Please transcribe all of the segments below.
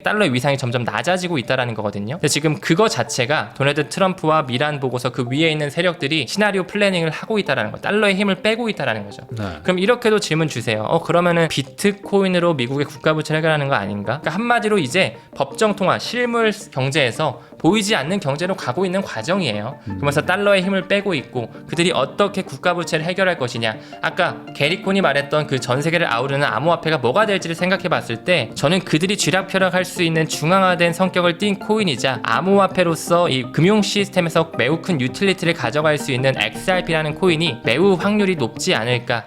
달러의 위상이 점점 낮아지고 있다는 거거든요. 근데 지금 그거 자체가 도널드 트럼프와 미란 보고서 그 위에 있는 세력들이 시나리오 플래닝을 하고 있다는 거, 달러의 힘을 빼고 있다는 거죠. 네. 그럼 이렇게도 질문 주세요. 그러면은 비트코인으로 미국의 국가부채를 해결하는 거 아닌가? 그러니까 한마디로 이제 법정 통화, 실물 경제에서 보이지 않는 경제로 가고 있는 과정이에요. 그러면서 달러의 힘을 빼고 있고 그들이 어떻게 국가부채를 해결할 것이냐. 아까 게리콘이 말했던 그 전 세계를 아우르는 암호화폐가 뭐가 될지를 생각해 봤을 때 저는 그들이 쥐락펴락할 수 있는 중앙화된 성격을 띈 코인이자 암호화폐로서 이 금융 시스템에서 매우 큰 유틸리티를 가져갈 수 있는 XRP라는 코인이 매우 확률이 높지 않을까.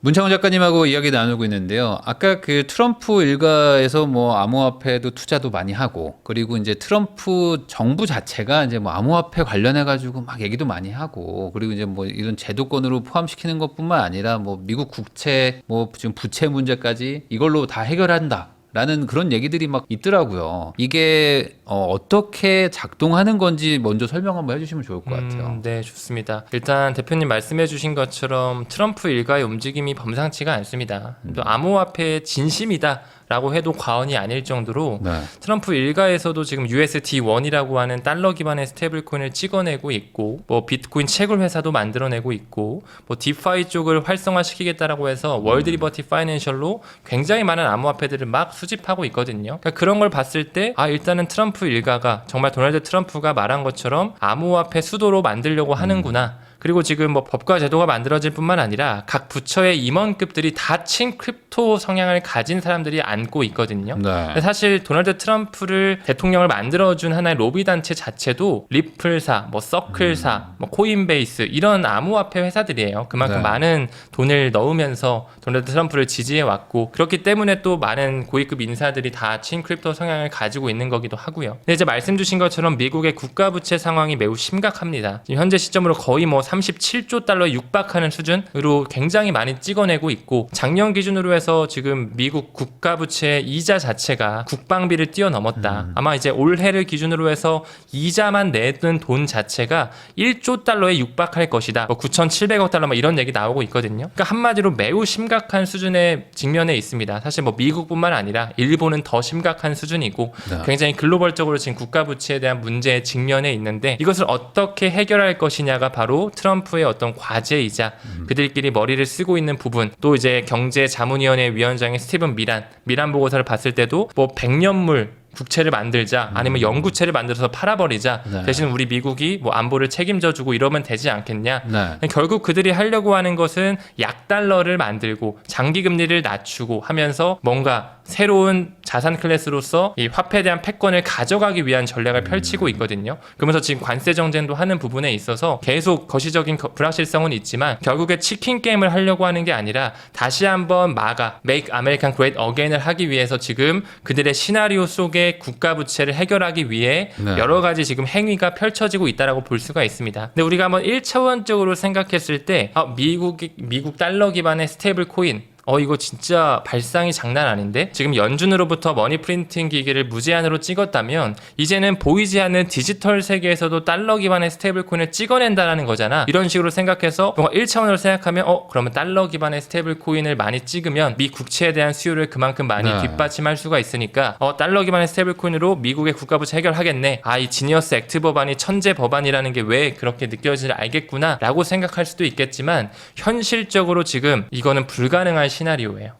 문창훈 작가님하고 이야기 나누고 있는데요. 아까 그 트럼프 일가에서 뭐 암호화폐도 투자도 많이 하고, 그리고 이제 트럼프 정부 자체가 이제 뭐 암호화폐 관련해 가지고 막 얘기도 많이 하고, 그리고 이제 뭐 이런 제도권으로 포함시키는 것뿐만 아니라 뭐 미국 국채, 뭐 지금 부채 문제까지 이걸로 다 해결한다. 라는 그런 얘기들이 막 있더라고요. 이게 어떻게 작동하는 건지 먼저 설명 한번 해주시면 좋을 것 같아요. 네, 좋습니다. 일단 대표님 말씀해 주신 것처럼 트럼프 일가의 움직임이 범상치가 않습니다. 또 암호화폐의 진심이다 라고 해도 과언이 아닐 정도로 네. 트럼프 일가에서도 지금 USD1이라고 하는 달러 기반의 스테이블 코인을 찍어내고 있고, 뭐 비트코인 채굴 회사도 만들어내고 있고, 뭐 디파이 쪽을 활성화시키겠다라고 해서 월드 리버티 파이낸셜로 굉장히 많은 암호화폐들을 막 수집하고 있거든요. 그러니까 그런 걸 봤을 때 일단은 트럼프 일가가 정말 도널드 트럼프가 말한 것처럼 암호화폐 수도로 만들려고 하는구나. 그리고 지금 뭐 법과 제도가 만들어질 뿐만 아니라 각 부처의 임원급들이 다 친 크립토 성향을 가진 사람들이 앉고 있거든요. 네. 사실 도널드 트럼프를 대통령을 만들어준 하나의 로비 단체 자체도 리플사, 뭐 서클사, 뭐 코인베이스 이런 암호화폐 회사들이에요. 그만큼 네. 많은 돈을 넣으면서 도널드 트럼프를 지지해 왔고 그렇기 때문에 또 많은 고위급 인사들이 다 친 크립토 성향을 가지고 있는 거기도 하고요. 근데 이제 말씀 주신 것처럼 미국의 국가 부채 상황이 매우 심각합니다. 지금 현재 시점으로 거의 뭐 37조 달러에 육박하는 수준으로 굉장히 많이 찍어내고 있고 작년 기준으로 해서 지금 미국 국가부채 이자 자체가 국방비를 뛰어넘었다. 아마 이제 올해를 기준으로 해서 이자만 내는 돈 자체가 1조 달러에 육박할 것이다. 뭐 9,700억 달러 뭐 이런 얘기 나오고 있거든요. 그러니까 한마디로 매우 심각한 수준의 직면에 있습니다. 사실 뭐 미국뿐만 아니라 일본은 더 심각한 수준이고 네. 굉장히 글로벌적으로 지금 국가부채에 대한 문제의 직면에 있는데 이것을 어떻게 해결할 것이냐가 바로 트럼프의 어떤 과제이자 그들끼리 머리를 쓰고 있는 부분, 또 이제 경제자문위원회 위원장의 스티븐 미란 보고서를 봤을 때도 뭐 100년물 국채를 만들자 아니면 영구채를 만들어서 팔아버리자. 네. 대신 우리 미국이 뭐 안보를 책임져주고 이러면 되지 않겠냐. 네. 결국 그들이 하려고 하는 것은 약달러를 만들고 장기금리를 낮추고 하면서 뭔가 새로운 자산 클래스로서 이 화폐에 대한 패권을 가져가기 위한 전략을 펼치고 있거든요. 그러면서 지금 관세 정쟁도 하는 부분에 있어서 계속 거시적인 불확실성은 있지만 결국에 치킨 게임을 하려고 하는 게 아니라 다시 한번 Make American Great Again을 하기 위해서 지금 그들의 시나리오 속에 국가 부채를 해결하기 위해 네. 여러 가지 지금 행위가 펼쳐지고 있다라고 볼 수가 있습니다. 근데 우리가 한번 1차원적으로 생각했을 때 미국 달러 기반의 스테이블 코인 이거 진짜 발상이 장난 아닌데? 지금 연준으로부터 머니 프린팅 기기를 무제한으로 찍었다면 이제는 보이지 않는 디지털 세계에서도 달러 기반의 스테이블 코인을 찍어낸다는 거잖아. 이런 식으로 생각해서 뭔가 1차원으로 생각하면 그러면 달러 기반의 스테이블 코인을 많이 찍으면 미 국채에 대한 수요를 그만큼 많이 네. 뒷받침할 수가 있으니까 달러 기반의 스테이블 코인으로 미국의 국가부채 해결하겠네. 이 지니어스 액트 법안이 천재 법안이라는 게 왜 그렇게 느껴지는지 알겠구나 라고 생각할 수도 있겠지만 현실적으로 지금 이거는 불가능한 시나리오예요.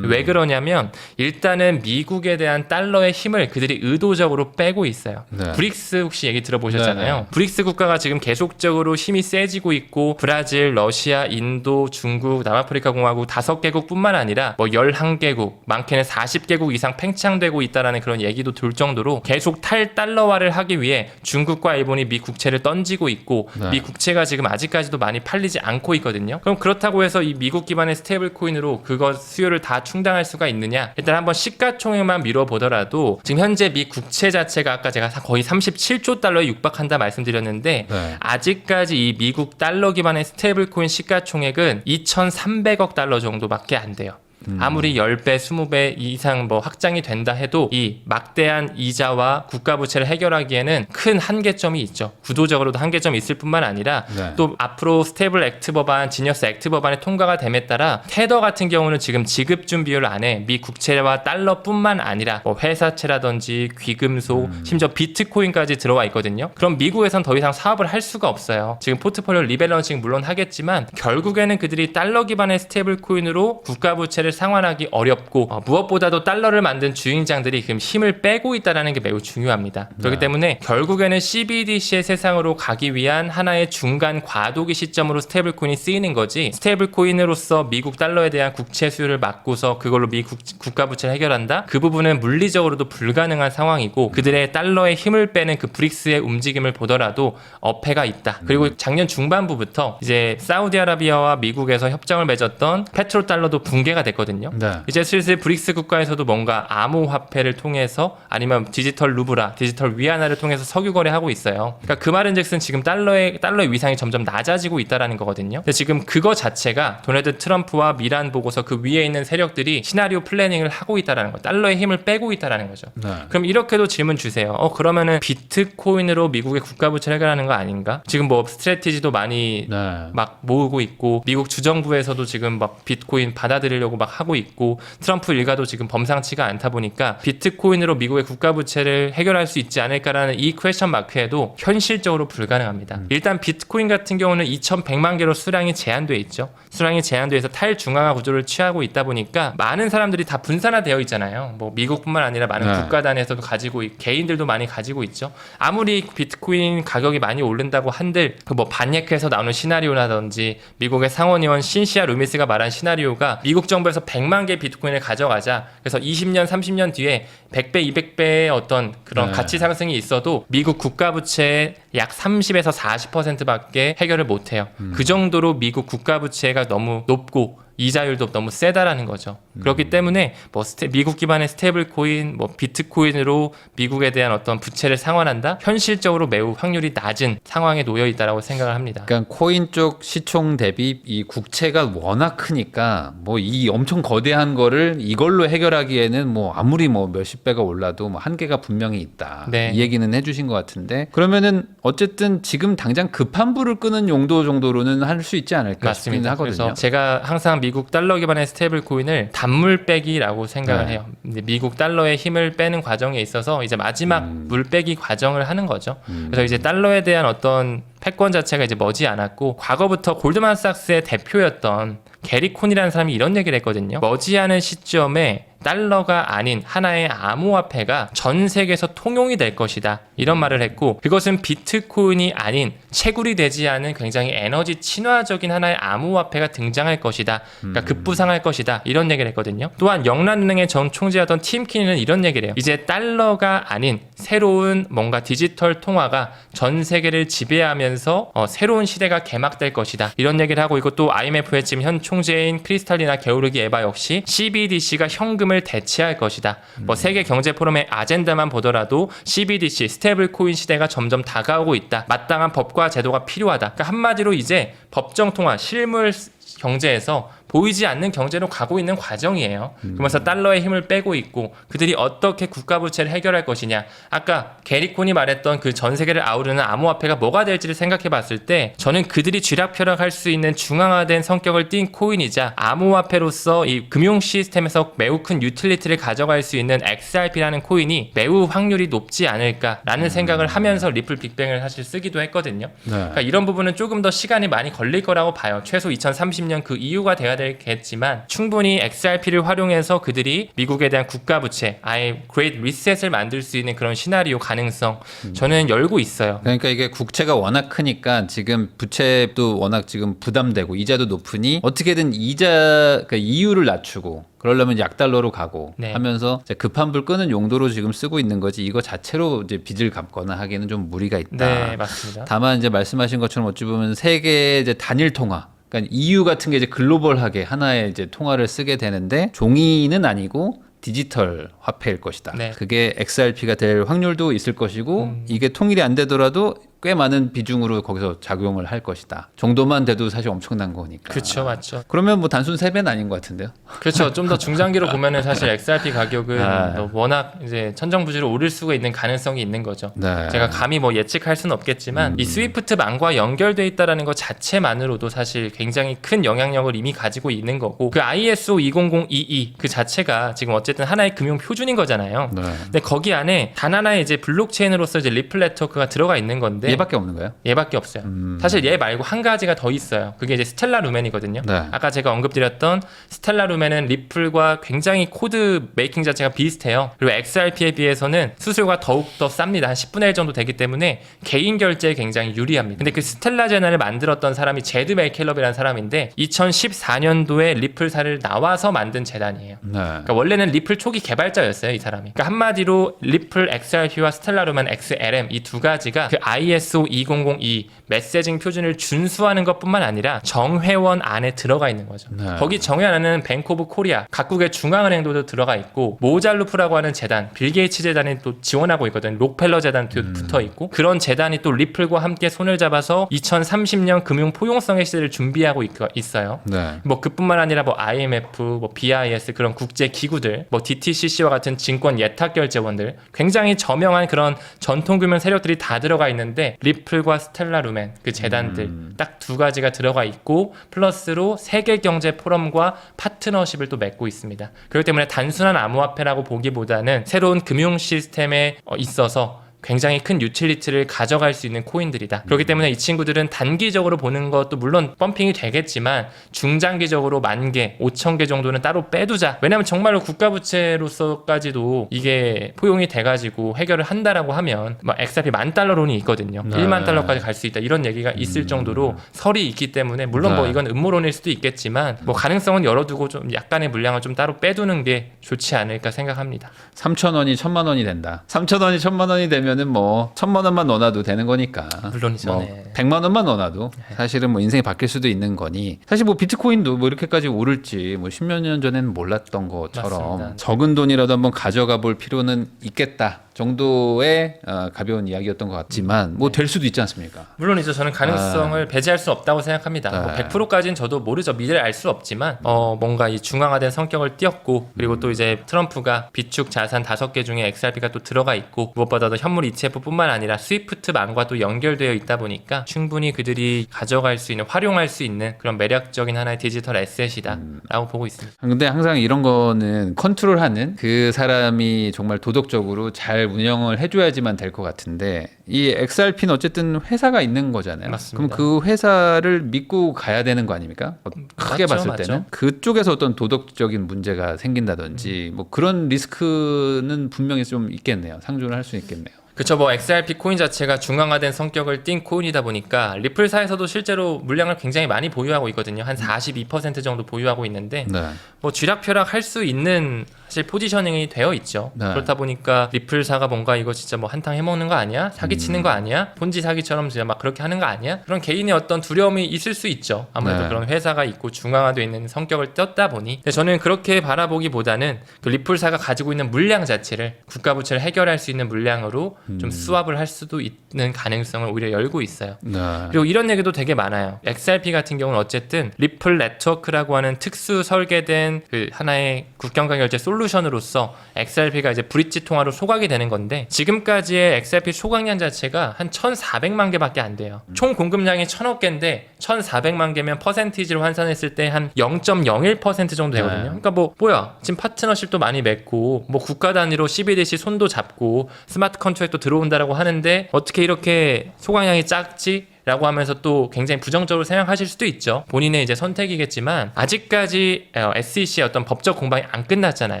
왜 그러냐면 일단은 미국에 대한 달러의 힘을 그들이 의도적으로 빼고 있어요. 네. 브릭스 혹시 얘기 들어보셨잖아요. 네. 브릭스 국가가 지금 계속적으로 힘이 세지고 있고 브라질, 러시아, 인도, 중국, 남아프리카 공화국 5개국 뿐만 아니라 뭐 11개국, 많게는 40개국 이상 팽창되고 있다라는 그런 얘기도 돌 정도로 계속 탈달러화를 하기 위해 중국과 일본이 미 국채를 던지고 있고 네. 미 국채가 지금 아직까지도 많이 팔리지 않고 있거든요. 그럼 그렇다고 해서 이 미국 기반의 스테이블 코인으로 그거 수요를 다 충당할 수가 있느냐? 일단 한번 시가총액만 미뤄보더라도 지금 현재 미 국채 자체가 아까 제가 거의 37조 달러에 육박한다 말씀드렸는데 네. 아직까지 이 미국 달러 기반의 스테이블 코인 시가총액은 2,300억 달러 정도밖에 안 돼요. 아무리 10배, 20배 이상 뭐 확장이 된다 해도 이 막대한 이자와 국가 부채를 해결하기에는 큰 한계점이 있죠. 구도적으로도 한계점이 있을 뿐만 아니라 네. 또 앞으로 스테이블 액트 법안, 지니어스 액트 법안이 통과가 됨에 따라 테더 같은 경우는 지금 지급 준비율 안에 미 국채와 달러뿐만 아니라 뭐 회사채라든지 귀금속, 심지어 비트코인까지 들어와 있거든요. 그럼 미국에선 더 이상 사업을 할 수가 없어요. 지금 포트폴리오 리밸런싱 물론 하겠지만 결국에는 그들이 달러 기반의 스테이블 코인으로 국가 부채를 상환하기 어렵고 무엇보다도 달러를 만든 주인장들이 지금 힘을 빼고 있다는 게 매우 중요합니다. 그렇기 때문에 결국에는 CBDC의 세상으로 가기 위한 하나의 중간 과도기 시점으로 스테이블 코인이 쓰이는 거지, 스테이블 코인으로서 미국 달러에 대한 국채 수요를 막고서 그걸로 미국 국가 부채를 해결한다? 그 부분은 물리적으로도 불가능한 상황이고 그들의 달러의 힘을 빼는 그 브릭스의 움직임을 보더라도 어폐가 있다. 그리고 작년 중반부부터 이제 사우디아라비아와 미국에서 협정을 맺었던 페트로달러도 붕괴가 됐거든요. 네. 이제 슬슬 브릭스 국가에서도 뭔가 암호화폐를 통해서 아니면 디지털 루브라, 디지털 위안화를 통해서 석유 거래하고 있어요. 그러니까 그 말은즉슨 지금 달러의 위상이 점점 낮아지고 있다라는 거거든요. 근데 지금 그거 자체가 도널드 트럼프와 미란 보고서 그 위에 있는 세력들이 시나리오 플래닝을 하고 있다라는 거, 달러의 힘을 빼고 있다라는 거죠. 네. 그럼 이렇게도 질문 주세요. 그러면은 비트코인으로 미국의 국가 부채를 해결하는 거 아닌가? 지금 뭐 스트래티지도 많이 네. 막 모으고 있고 미국 주정부에서도 지금 막 비트코인 받아들이려고 막 하고 있고 트럼프 일가도 지금 범상치가 않다 보니까 비트코인으로 미국의 국가 부채를 해결할 수 있지 않을까라는 이 퀘스천 마크에도 현실적으로 불가능합니다. 일단 비트코인 같은 경우는 2,100만 개로 수량이 제한돼 있죠. 수량이 제한돼 있어 탈중앙화 구조를 취하고 있다 보니까 많은 사람들이 다 분산화되어 있잖아요. 뭐 미국뿐만 아니라 많은 네. 국가 단위에서도 가지고 개인들도 많이 가지고 있죠. 아무리 비트코인 가격이 많이 오른다고 한들 그 뭐 반예크에서 나오는 시나리오라든지 미국의 상원의원 신시아 루미스가 말한 시나리오가 미국 정부에서 100만 개 비트코인을 가져가자. 그래서 20년, 30년 뒤에 100배, 200배의 어떤 그런 네. 가치 상승이 있어도 미국 국가 부채의 약 30에서 40%밖에 해결을 못 해요. 그 정도로 미국 국가 부채가 너무 높고 이자율도 너무 세다라는 거죠. 그렇기 때문에 뭐 미국 기반의 스테이블 코인, 뭐 비트코인으로 미국에 대한 어떤 부채를 상환한다? 현실적으로 매우 확률이 낮은 상황에 놓여 있다라고 생각을 합니다. 그러니까 코인 쪽 시총 대비 이 국채가 워낙 크니까 뭐 이 엄청 거대한 거를 이걸로 해결하기에는 뭐 아무리 뭐 몇십 배가 올라도 뭐 한계가 분명히 있다. 네. 이 얘기는 해주신 것 같은데 그러면은 어쨌든 지금 당장 급한 불을 끄는 용도 정도로는 할 수 있지 않을까 싶긴 맞습니다. 하거든요. 그래서 제가 항상 미국 달러 기반의 스테이블 코인을 단물 빼기라고 생각을 네. 해요. 근데 미국 달러의 힘을 빼는 과정에 있어서 이제 마지막 물 빼기 과정을 하는 거죠. 그래서 이제 달러에 대한 어떤 패권 자체가 이제 머지 않았고 과거부터 골드만삭스의 대표였던 게리 콘이라는 사람이 이런 얘기를 했거든요. 머지않은 시점에 달러가 아닌 하나의 암호화폐가 전 세계에서 통용이 될 것이다. 이런 말을 했고 그것은 비트코인이 아닌 채굴이 되지 않은 굉장히 에너지 친화적인 하나의 암호화폐가 등장할 것이다. 그러니까 급부상할 것이다. 이런 얘기를 했거든요. 또한 영란은행의 전 총재였던 팀 키니는 이런 얘기를 해요. 이제 달러가 아닌 새로운 뭔가 디지털 통화가 전 세계를 지배하면서 새로운 시대가 개막될 것이다. 이런 얘기를 하고 있고 또 IMF의 지금 현 총재인 크리스탈리나 게오르기 에바 역시 CBDC가 현금을 대체할 것이다. 뭐 세계 경제 포럼의 아젠다만 보더라도 CBDC 스테이블 코인 시대가 점점 다가오고 있다. 마땅한 법과 제도가 필요하다. 그러니까 한마디로 이제 법정 통화, 실물 경제에서 보이지 않는 경제로 가고 있는 과정이에요. 그러면서 달러의 힘을 빼고 있고 그들이 어떻게 국가 부채를 해결할 것이냐. 아까 게리콘이 말했던 그 전 세계를 아우르는 암호화폐가 뭐가 될지를 생각해 봤을 때 저는 그들이 쥐락펴락할 수 있는 중앙화된 성격을 띈 코인이자 암호화폐로서 이 금융 시스템에서 매우 큰 유틸리티를 가져갈 수 있는 XRP라는 코인이 매우 확률이 높지 않을까라는 생각을 하면서 리플 빅뱅을 사실 쓰기도 했거든요. 네. 그러니까 이런 부분은 조금 더 시간이 많이 걸릴 거라고 봐요. 최소 2030년 그 이후가 돼야 되겠지만 충분히 XRP를 활용해서 그들이 미국에 대한 국가 부채, 아예 그레이트 리셋을 만들 수 있는 그런 시나리오 가능성 저는 열고 있어요. 그러니까 이게 국채가 워낙 크니까 지금 부채도 워낙 지금 부담되고 이자도 높으니 어떻게든 이자 그러니까 이율을 낮추고 그러려면 약달러로 가고 네. 하면서 이제 급한 불 끄는 용도로 지금 쓰고 있는 거지 이거 자체로 이제 빚을 갚거나 하기에는 좀 무리가 있다. 네, 맞습니다. 다만 이제 말씀하신 것처럼 어찌 보면 세계 이제 단일 통화 그러니까 EU 같은 게 이제 글로벌하게 하나의 이제 통화를 쓰게 되는데 종이는 아니고 디지털 화폐일 것이다. 네. 그게 XRP가 될 확률도 있을 것이고 이게 통일이 안 되더라도 꽤 많은 비중으로 거기서 작용을 할 것이다. 정도만 돼도 사실 엄청난 거니까. 그렇죠, 맞죠. 그러면 뭐 단순 세배는 아닌 것 같은데요. 그렇죠. 좀 더 중장기로 보면은 사실 XRP 가격은 워낙 이제 천정부지로 오를 수가 있는 가능성이 있는 거죠. 네. 제가 감히 뭐 예측할 수는 없겠지만 이 스위프트망과 연결돼 있다라는 것 자체만으로도 사실 굉장히 큰 영향력을 이미 가지고 있는 거고 그 ISO 20022 그 자체가 지금 어쨌든 하나의 금융 표준인 거잖아요. 네. 근데 거기 안에 단 하나의 이제 블록체인으로서 이제 리플 네트워크가 들어가 있는 건데 얘밖에 없는 거예요? 얘밖에 없어요. 사실 얘 말고 한 가지가 더 있어요. 그게 이제 스텔라 루멘이거든요. 네. 아까 제가 언급드렸던 스텔라 루멘은 리플과 굉장히 코드 메이킹 자체가 비슷해요. 그리고 XRP에 비해서는 수수료가 더욱 더 쌉니다. 한 10분의 1 정도 되기 때문에 개인 결제에 굉장히 유리합니다. 근데 그 스텔라 제나를 만들었던 사람이 제드 멜켈럽이라는 사람인데 2014년도에 리플사를 나와서 만든 재단이에요. 네. 그러니까 원래는 리플 초기 개발자였어요, 이 사람이. 그러니까 한마디로 리플 XRP와 스텔라 루멘 XLM 이 두 가지가 그 ISO 2002 메시징 표준을 준수하는 것뿐만 아니라 정회원 안에 들어가 있는 거죠. 네. 거기 정회원 안에는 뱅크 오브 코리아, 각국의 중앙은행도 들어가 있고 모잘루프라고 하는 재단, 빌 게이츠 재단이 또 지원하고 있거든요. 록펠러 재단도 붙어 있고 그런 재단이 또 리플과 함께 손을 잡아서 2030년 금융 포용성의 시대를 준비하고 있어요. 네. 뭐 그뿐만 아니라 뭐 IMF, 뭐 BIS 그런 국제 기구들, 뭐 DTCC와 같은 증권 예탁 결제원들 굉장히 저명한 그런 전통 금융 세력들이 다 들어가 있는데 리플과 스텔라 루멘 그 재단들 딱 두 가지가 들어가 있고 플러스로 세계 경제 포럼과 파트너십을 또 맺고 있습니다. 그렇기 때문에 단순한 암호화폐라고 보기보다는 새로운 금융 시스템에 있어서 굉장히 큰 유틸리티를 가져갈 수 있는 코인들이다. 그렇기 때문에 이 친구들은 단기적으로 보는 것도 물론 펌핑이 되겠지만 중장기적으로 10,000개, 5,000개 정도는 따로 빼두자. 왜냐하면 정말로 국가부채로서까지도 이게 포용이 돼가지고 해결을 한다라고 하면 막 XRP $10,000론이 있거든요. 네. 1만 달러까지 갈 수 있다. 이런 얘기가 있을 정도로 설이 있기 때문에 물론 뭐 네. 이건 음모론일 수도 있겠지만 뭐 가능성은 열어두고 좀 약간의 물량을 좀 따로 빼두는 게 좋지 않을까 생각합니다. 3,000원이 1,000만 원이 된다. 3,000원이 1,000만 원이 되면은 뭐 1,000만 원만 넣어놔도 되는 거니까. 물론이죠. 뭐 네. 100만 원만 넣어놔도 사실은 뭐 인생이 바뀔 수도 있는 거니. 사실 뭐 비트코인도 뭐 이렇게까지 오를지 뭐 10몇 년 전에는 몰랐던 것처럼 맞습니다. 적은 돈이라도 한번 가져가 볼 필요는 있겠다 정도의 가벼운 이야기였던 것 같지만 뭐 될 수도 있지 않습니까? 물론이죠. 저는 가능성을 배제할 수 없다고 생각합니다. 네. 뭐 100%까지는 저도 모르죠. 미래를 알 수 없지만 뭔가 이 중앙화된 성격을 띄었고 그리고 또 이제 트럼프가 비축 자산 5개 중에 XRP가 또 들어가 있고 무엇보다도 현물 ETF뿐만 아니라 스위프트망과 또 연결되어 있다 보니까 충분히 그들이 가져갈 수 있는 활용할 수 있는 그런 매력적인 하나의 디지털 애셋이다라고 보고 있습니다. 근데 항상 이런 거는 컨트롤하는 그 사람이 정말 도덕적으로 잘 운영을 해줘야지만 될 것 같은데 이 XRP는 어쨌든 회사가 있는 거잖아요. 맞습니다. 그럼 그 회사를 믿고 가야 되는 거 아닙니까? 크게 맞죠, 봤을 때는 그쪽에서 어떤 도덕적인 문제가 생긴다든지 뭐 그런 리스크는 분명히 좀 있겠네요. 상존을 할 수 있겠네요. 그쵸, 뭐 XRP 코인 자체가 중앙화된 성격을 띈 코인이다 보니까 리플사에서도 실제로 물량을 굉장히 많이 보유하고 있거든요. 한 42% 정도 보유하고 있는데 네. 뭐 쥐락펴락 할 수 있는 사실 포지셔닝이 되어 있죠. 네. 그렇다 보니까 리플사가 뭔가 이거 진짜 뭐 한탕 해먹는 거 아니야? 사기치는 거 아니야? 폰지 사기처럼 진짜 막 그렇게 하는 거 아니야? 그런 개인의 어떤 두려움이 있을 수 있죠. 아무래도 네. 그런 회사가 있고 중앙화되어 있는 성격을 띄었다 보니 근데 저는 그렇게 바라보기보다는 그 리플사가 가지고 있는 물량 자체를 국가부채를 해결할 수 있는 물량으로 좀 수합을 할 수도 있는 가능성을 오히려 열고 있어요. 네. 그리고 이런 얘기도 되게 많아요. XRP 같은 경우는 어쨌든 리플 네트워크라고 하는 특수 설계된 그 하나의 국경간 결제 솔루션으로서 XRP가 이제 브릿지 통화로 소각이 되는 건데 지금까지의 XRP 소각량 자체가 한 1,400만 개밖에 안 돼요. 총 공급량이 1,000억 개인데 1,400만 개면 퍼센티지로 환산했을 때 한 0.01% 정도 되거든요. 네. 그러니까 뭐야 지금 파트너십도 많이 맺고 뭐 국가 단위로 CBDC 손도 잡고 스마트 컨트랙도 들어온다라고 하는데 어떻게 이렇게 소각량이 작지? 라고 하면서 또 굉장히 부정적으로 생각하실 수도 있죠. 본인의 이제 선택이겠지만 아직까지 SEC의 어떤 법적 공방이 안 끝났잖아요.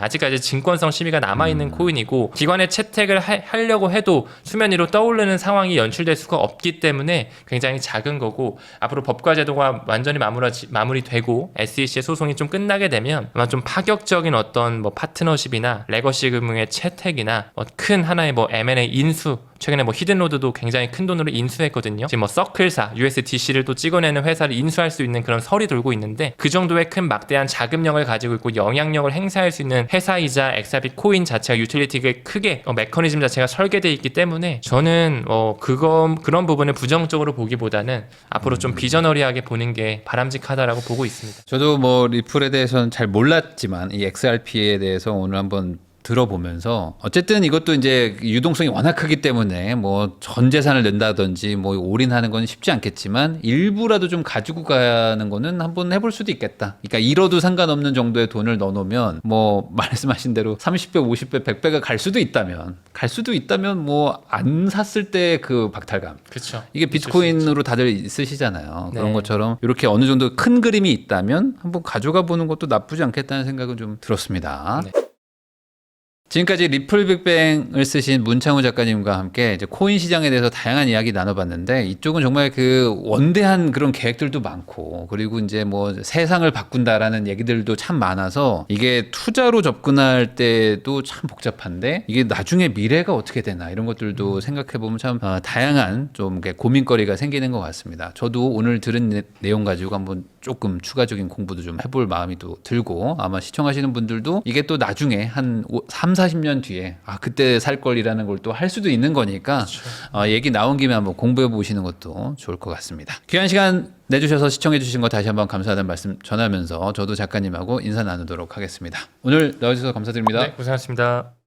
아직까지 증권성 심의가 남아있는 코인이고 기관의 채택을 하려고 해도 수면 위로 떠오르는 상황이 연출될 수가 없기 때문에 굉장히 작은 거고 앞으로 법과 제도가 완전히 마무리되고 SEC의 소송이 좀 끝나게 되면 아마 좀 파격적인 어떤 뭐 파트너십이나 레거시 금융의 채택이나 큰 하나의 뭐 M&A 인수 최근에 뭐 히든로드도 굉장히 큰 돈으로 인수했거든요. 지금 뭐 서클사 USDC를 또 찍어내는 회사를 인수할 수 있는 그런 설이 돌고 있는데 그 정도의 큰 막대한 자금력을 가지고 있고 영향력을 행사할 수 있는 회사이자 엑사빗 코인 자체가 유틸리티가 크게 메커니즘 자체가 설계되어 있기 때문에 저는 그런 부분을 부정적으로 보기보다는 앞으로 좀 비저너리하게 보는 게 바람직하다라고 보고 있습니다. 저도 뭐 리플에 대해서는 잘 몰랐지만 이 XRP에 대해서 오늘 한번 들어보면서 어쨌든 이것도 이제 유동성이 워낙 크기 때문에 뭐 전 재산을 낸다든지 뭐 올인하는 건 쉽지 않겠지만 일부라도 좀 가지고 가는 거는 한번 해볼 수도 있겠다. 그러니까 잃어도 상관없는 정도의 돈을 넣어놓으면 뭐 말씀하신 대로 30배, 50배, 100배가 갈 수도 있다면 뭐 안 샀을 때 그 박탈감. 그렇죠. 이게 비트코인으로 다들 쓰시잖아요. 네. 그런 것처럼 이렇게 어느 정도 큰 그림이 있다면 한번 가져가 보는 것도 나쁘지 않겠다는 생각은 좀 들었습니다. 네. 지금까지 리플 빅뱅을 쓰신 문창우 작가님과 함께 이제 코인 시장에 대해서 다양한 이야기 나눠봤는데 이쪽은 정말 그 원대한 그런 계획들도 많고 그리고 이제 뭐 세상을 바꾼다라는 얘기들도 참 많아서 이게 투자로 접근할 때도 참 복잡한데 이게 나중에 미래가 어떻게 되나 이런 것들도 생각해보면 참 다양한 좀 이렇게 고민거리가 생기는 것 같습니다. 저도 오늘 들은 내용 가지고 한번 조금 추가적인 공부도 좀 해볼 마음이 또 들고 아마 시청하시는 분들도 이게 또 나중에 한 3, 40년 뒤에 그때 살 걸이라는 걸 또 할 수도 있는 거니까 얘기 나온 김에 한번 공부해 보시는 것도 좋을 것 같습니다. 귀한 시간 내주셔서 시청해 주신 거 다시 한번 감사하다는 말씀 전하면서 저도 작가님하고 인사 나누도록 하겠습니다. 오늘 나와주셔서 감사드립니다. 네, 고생하셨습니다.